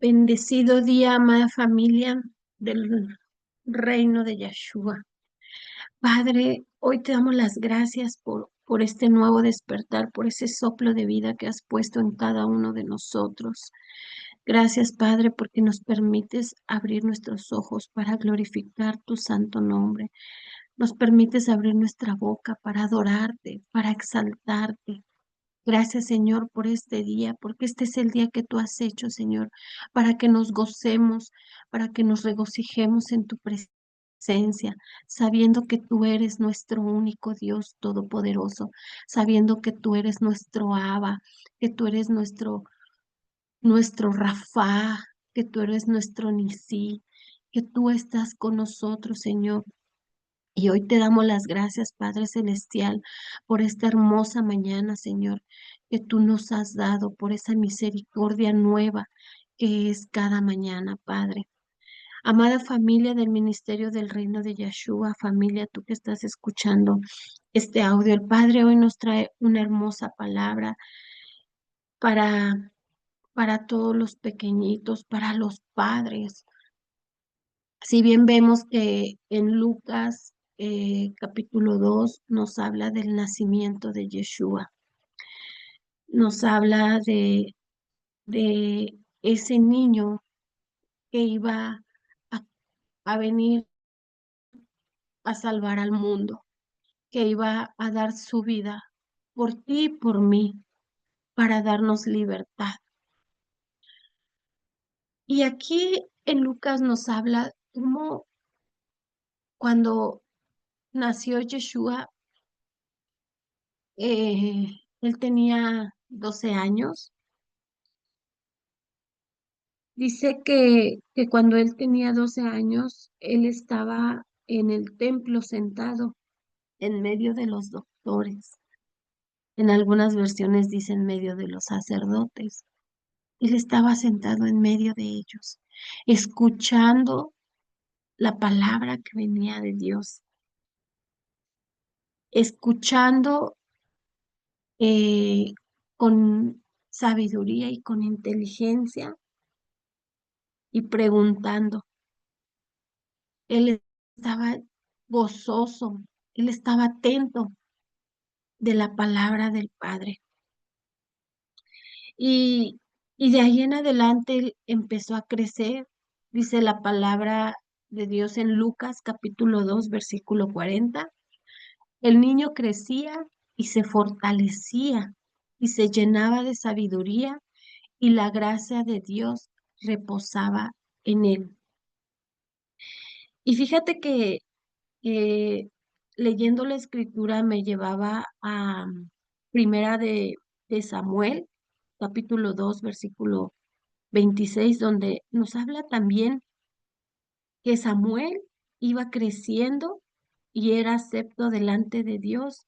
Bendecido día, amada familia del reino de Yeshua. Padre, hoy te damos las gracias por este nuevo despertar, por ese soplo de vida que has puesto en cada uno de nosotros. Gracias, Padre, porque nos permites abrir nuestros ojos para glorificar tu santo nombre. Nos permites abrir nuestra boca para adorarte, para exaltarte. Gracias, Señor, por este día, porque este es el día que tú has hecho, Señor, para que nos gocemos, para que nos regocijemos en tu presencia, sabiendo que tú eres nuestro único Dios todopoderoso, sabiendo que tú eres nuestro Abba, que tú eres nuestro Rafa, que tú eres nuestro Nisí, que tú estás con nosotros, Señor. Y hoy te damos las gracias, Padre Celestial, por esta hermosa mañana, Señor, que tú nos has dado, por esa misericordia nueva que es cada mañana, Padre. Amada familia del Ministerio del Reino de Yeshua, familia, tú que estás escuchando este audio, el Padre hoy nos trae una hermosa palabra para, para todos los pequeñitos, para los padres. Si bien vemos que en Lucas capítulo 2 nos habla del nacimiento de Yeshua, nos habla de ese niño que iba a, a venir a salvar al mundo, que iba a dar su vida por ti y por mí, para darnos libertad. Y aquí en Lucas nos habla cómo cuando nació Yeshua, él tenía 12 años. Dice que cuando él tenía 12 años, él estaba en el templo sentado en medio de los doctores. En algunas versiones dice en medio de los sacerdotes. Él estaba sentado en medio de ellos, escuchando la palabra que venía de Dios, escuchando con sabiduría y con inteligencia y preguntando. Él estaba gozoso, él estaba atento de la palabra del Padre. Y, y de ahí en adelante él empezó a crecer, dice la palabra de Dios en Lucas capítulo 2 versículo 40. El niño crecía y se fortalecía y se llenaba de sabiduría y la gracia de Dios reposaba en él. Y fíjate que eh, leyendo la escritura me llevaba a primera de Samuel, capítulo 2 versículo 26, donde nos habla también que Samuel iba creciendo y era acepto delante de Dios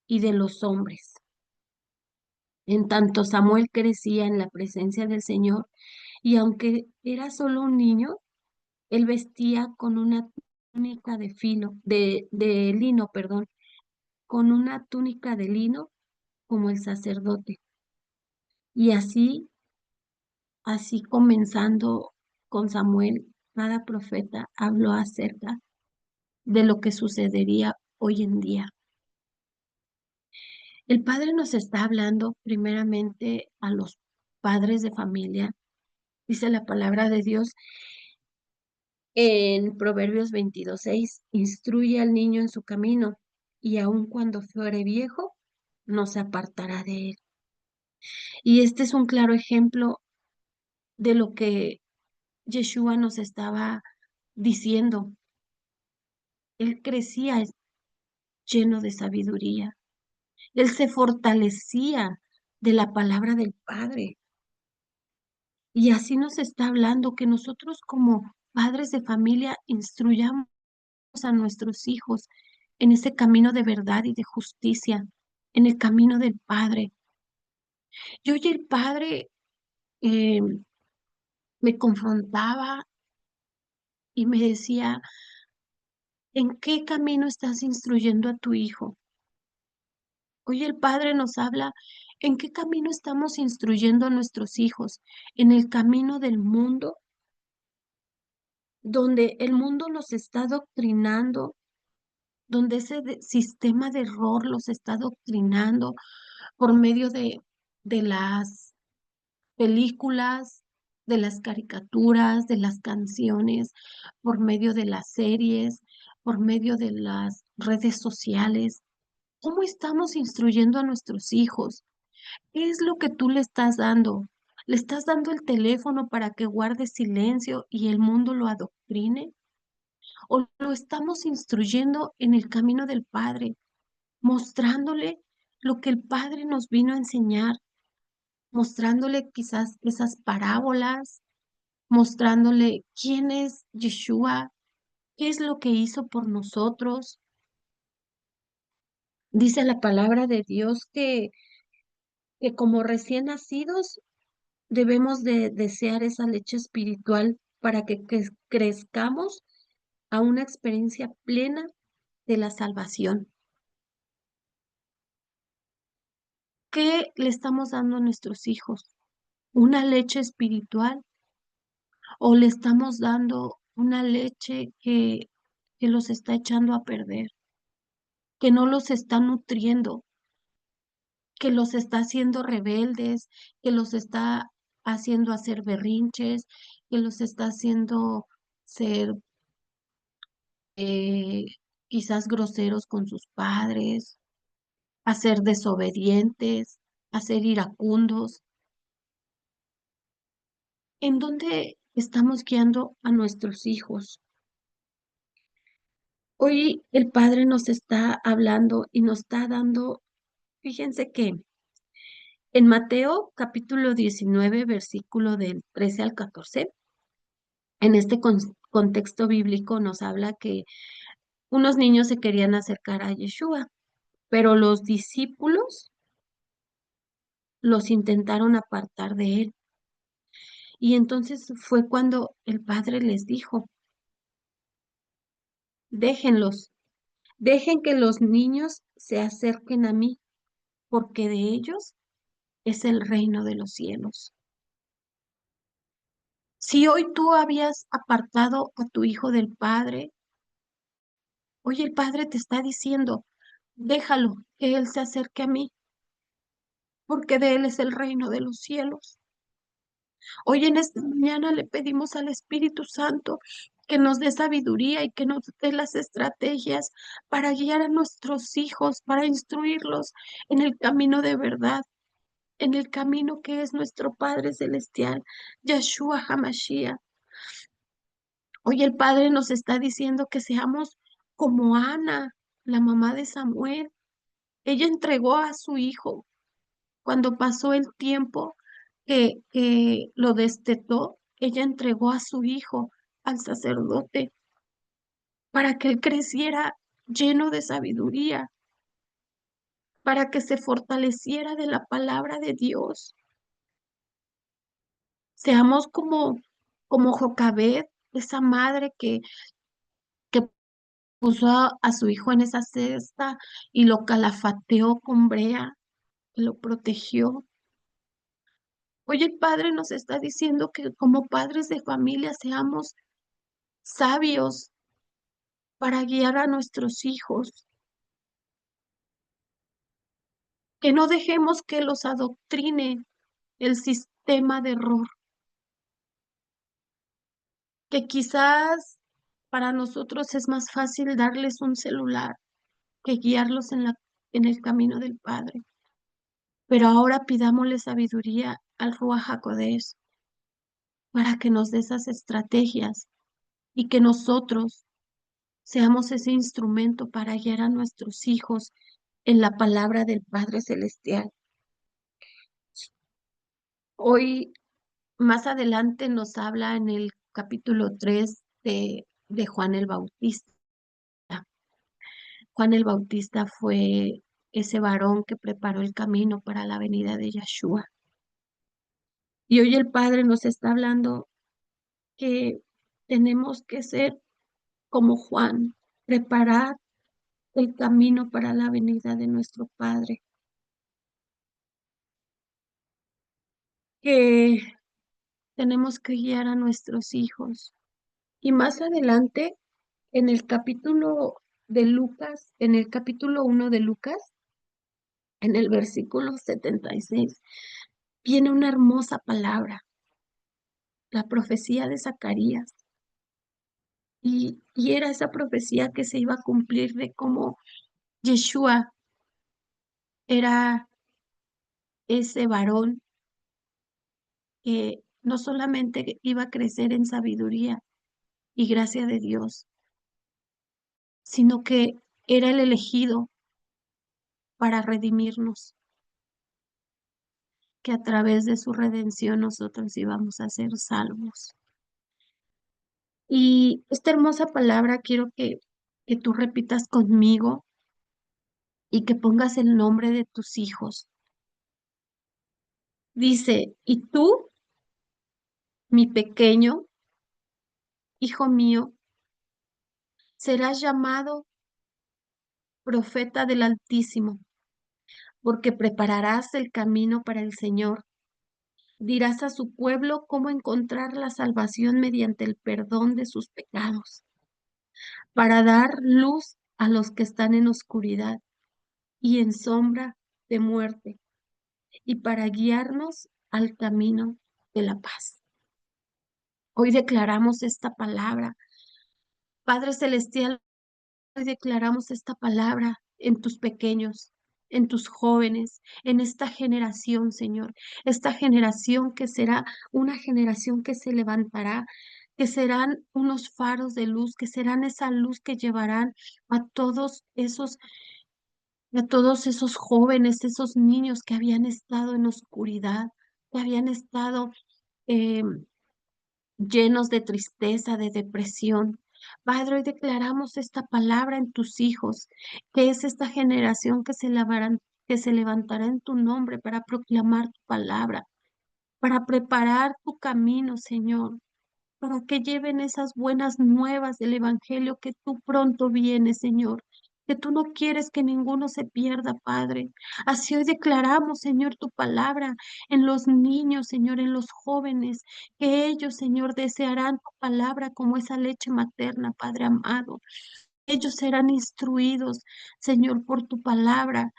y de los hombres. En tanto Samuel crecía en la presencia del Señor, y aunque era solo un niño, él vestía con una túnica de lino, perdón, con una túnica de lino como el sacerdote. Y así comenzando con Samuel, cada profeta habló acerca de lo que sucedería hoy en día. El Padre nos está hablando primeramente a los padres de familia. Dice la palabra de Dios en Proverbios 22:6, instruye al niño en su camino y aun cuando fuere viejo, no se apartará de él. Y este es un claro ejemplo de lo que Yeshua nos estaba diciendo. Él crecía lleno de sabiduría. Él se fortalecía de la palabra del Padre. Y así nos está hablando que nosotros como padres de familia instruyamos a nuestros hijos en ese camino de verdad y de justicia, en el camino del Padre. Y hoy el Padre eh, me confrontaba y me decía, ¿en qué camino estás instruyendo a tu hijo? Hoy el Padre nos habla ¿En qué camino estamos instruyendo a nuestros hijos? ¿En el camino del mundo, donde el mundo los está adoctrinando, donde ese sistema de error los está adoctrinando por medio de las películas, de las caricaturas, de las canciones, por medio de las series, por medio de las redes sociales? ¿Cómo estamos instruyendo a nuestros hijos? ¿Qué es lo que tú le estás dando? ¿Le estás dando el teléfono para que guarde silencio y el mundo lo adoctrine? ¿O lo estamos instruyendo en el camino del Padre, mostrándole lo que el Padre nos vino a enseñar, mostrándole quizás esas parábolas, mostrándole quién es Yeshua, qué es lo que hizo por nosotros? Dice la palabra de Dios que como recién nacidos debemos de desear esa leche espiritual para que crezcamos a una experiencia plena de la salvación. ¿Qué le estamos dando a nuestros hijos? ¿Una leche espiritual o le estamos dando una leche que los está echando a perder, que no los está nutriendo, que los está haciendo rebeldes, que los está haciendo hacer berrinches, que los está haciendo ser eh, quizás groseros con sus padres, a ser desobedientes, a ser iracundos? ¿En dónde estamos guiando a nuestros hijos? Hoy el Padre nos está hablando y nos está dando, fíjense que en Mateo capítulo 19 versículo del 13 al 14, en este contexto bíblico nos habla que unos niños se querían acercar a Yeshua, pero los discípulos los intentaron apartar de él. Y entonces fue cuando el Padre les dijo, déjenlos, dejen que los niños se acerquen a mí, porque de ellos es el reino de los cielos. Si hoy tú habías apartado a tu hijo del Padre, hoy el Padre te está diciendo, déjalo, que Él se acerque a mí, porque de Él es el reino de los cielos. Hoy en esta mañana le pedimos al Espíritu Santo que nos dé sabiduría y que nos dé las estrategias para guiar a nuestros hijos, para instruirlos en el camino de verdad, en el camino que es nuestro Padre Celestial, Yeshua HaMashiach. Hoy el Padre nos está diciendo que seamos como Ana, la mamá de Samuel. Ella entregó a su hijo cuando pasó el tiempo que lo destetó. Ella entregó a su hijo al sacerdote para que él creciera lleno de sabiduría, para que se fortaleciera de la palabra de Dios. Seamos como Jocabed, esa madre que puso a su hijo en esa cesta y lo calafateó con brea, que lo protegió. Hoy el Padre nos está diciendo que como padres de familia seamos sabios para guiar a nuestros hijos, que no dejemos que los adoctrine el sistema de error, que quizás para nosotros es más fácil darles un celular que guiarlos en el camino del Padre. Pero ahora pidámosle sabiduría al Ruach HaKodesh para que nos dé esas estrategias y que nosotros seamos ese instrumento para guiar a nuestros hijos en la palabra del Padre Celestial. Hoy, más adelante, nos habla en el capítulo 3 de Juan el Bautista. Juan el Bautista fue ese varón que preparó el camino para la venida de Yeshua. Y hoy el Padre nos está hablando que tenemos que ser como Juan, preparar el camino para la venida de nuestro Padre. que tenemos que guiar a nuestros hijos. Y más adelante, en el capítulo de Lucas, en el capítulo 1 de Lucas, en el versículo 76, viene una hermosa palabra, la profecía de Zacarías. Y era esa profecía que se iba a cumplir de cómo Yeshua era ese varón que no solamente iba a crecer en sabiduría y gracia de Dios, sino que era el elegido para redimirnos, que a través de su redención nosotros íbamos a ser salvos. Y esta hermosa palabra quiero que tú repitas conmigo y que pongas el nombre de tus hijos. Dice, y tú, mi pequeño, hijo mío, serás llamado profeta del Altísimo, porque prepararás el camino para el Señor. Dirás a su pueblo cómo encontrar la salvación mediante el perdón de sus pecados, para dar luz a los que están en oscuridad y en sombra de muerte, y para guiarnos al camino de la paz. Hoy declaramos esta palabra. Padre Celestial, hoy declaramos esta palabra en tus pequeños, en tus jóvenes, en esta generación, Señor. Esta generación que será una generación que se levantará, que serán unos faros de luz, que serán esa luz que llevarán a todos esos jóvenes, esos niños que habían estado en oscuridad, que habían estado eh, llenos de tristeza, de depresión. Padre, hoy declaramos esta palabra en tus hijos, que es esta generación que se levantará en tu nombre para proclamar tu palabra, para preparar tu camino, Señor, para que lleven esas buenas nuevas del Evangelio que tú pronto vienes, Señor, que tú no quieres que ninguno se pierda, Padre. Así hoy declaramos, Señor, tu palabra en los niños, Señor, en los jóvenes, que ellos, Señor, desearán tu palabra como esa leche materna, Padre amado. Ellos serán instruidos, Señor, por tu palabra.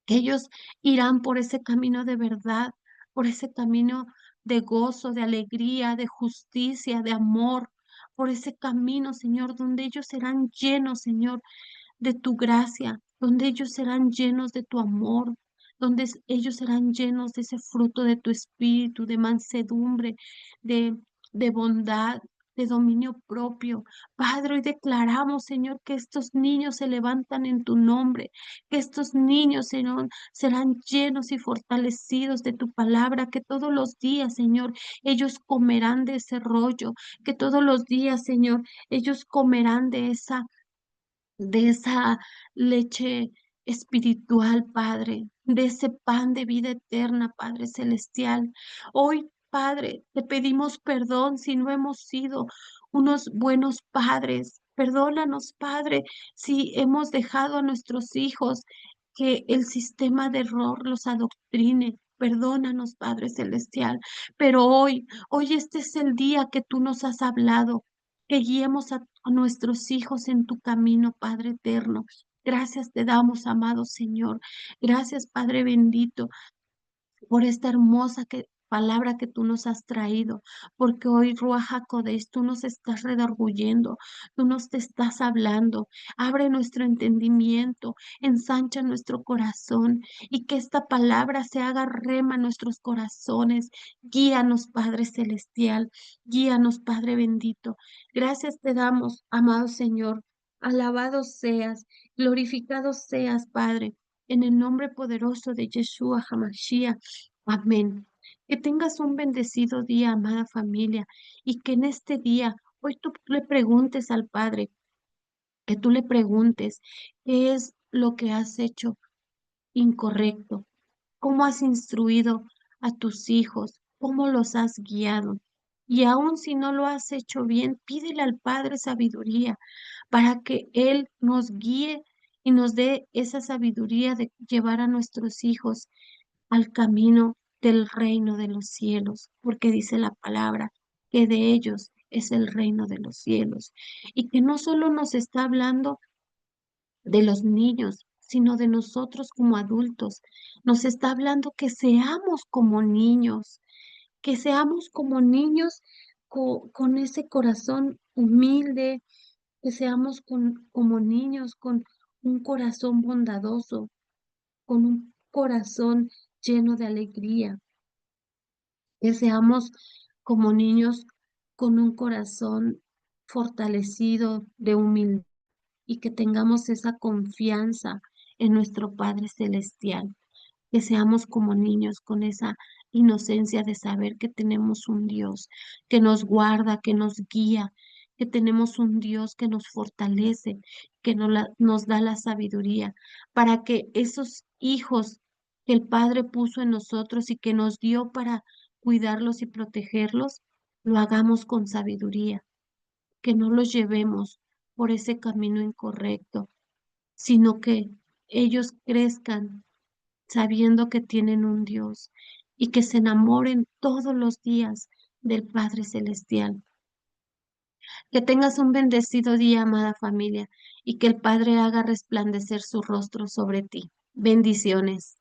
Ellos irán por ese camino de verdad, por ese camino de gozo, de alegría, de justicia, de amor, por ese camino, Señor, donde ellos serán llenos, Señor, de tu gracia, donde ellos serán llenos de tu amor, donde ellos serán llenos de ese fruto de tu espíritu, de mansedumbre, de, de bondad, de dominio propio. Padre, hoy declaramos, Señor, que estos niños se levantan en tu nombre, que estos niños, Señor, serán llenos y fortalecidos de tu palabra, que todos los días, Señor, ellos comerán de ese rollo, que todos los días, Señor, ellos comerán de esa leche espiritual, Padre, de ese pan de vida eterna, Padre Celestial. Hoy, Padre, te pedimos perdón si no hemos sido unos buenos padres. Perdónanos, Padre, si hemos dejado a nuestros hijos que el sistema de error los adoctrine. Perdónanos, Padre Celestial. Pero hoy este es el día que tú nos has hablado, que guiemos a nuestros hijos en tu camino, Padre eterno. Gracias te damos, amado Señor. Gracias, Padre bendito, por esta hermosa palabra que tú nos has traído, porque hoy, Ruach HaKodesh, tú nos estás redarguyendo, tú nos te estás hablando. Abre nuestro entendimiento, ensancha nuestro corazón y que esta palabra se haga rema en nuestros corazones. Guíanos, Padre Celestial, guíanos, Padre bendito. Gracias te damos, amado Señor. Alabado seas, glorificado seas, Padre, en el nombre poderoso de Yeshua HaMashiach. Amén. Que tengas un bendecido día, amada familia, y que en este día, hoy tú le preguntes al Padre, que tú le preguntes qué es lo que has hecho incorrecto, cómo has instruido a tus hijos, cómo los has guiado. Y aun si no lo has hecho bien, pídele al Padre sabiduría para que Él nos guíe y nos dé esa sabiduría de llevar a nuestros hijos al camino del reino de los cielos, porque dice la palabra que de ellos es el reino de los cielos. Y que no solo nos está hablando de los niños, sino de nosotros como adultos. Nos está hablando que seamos como niños con ese corazón humilde, que seamos como niños con un corazón bondadoso, con un corazón lleno de alegría, que seamos como niños con un corazón fortalecido de humildad y que tengamos esa confianza en nuestro Padre Celestial, que seamos como niños con esa inocencia de saber que tenemos un Dios que nos guarda, que nos guía, que tenemos un Dios que nos fortalece, que nos da la sabiduría para que esos hijos que el Padre puso en nosotros y que nos dio para cuidarlos y protegerlos, lo hagamos con sabiduría, que no los llevemos por ese camino incorrecto, sino que ellos crezcan sabiendo que tienen un Dios y que se enamoren todos los días del Padre Celestial. Que tengas un bendecido día, amada familia, y que el Padre haga resplandecer su rostro sobre ti. Bendiciones.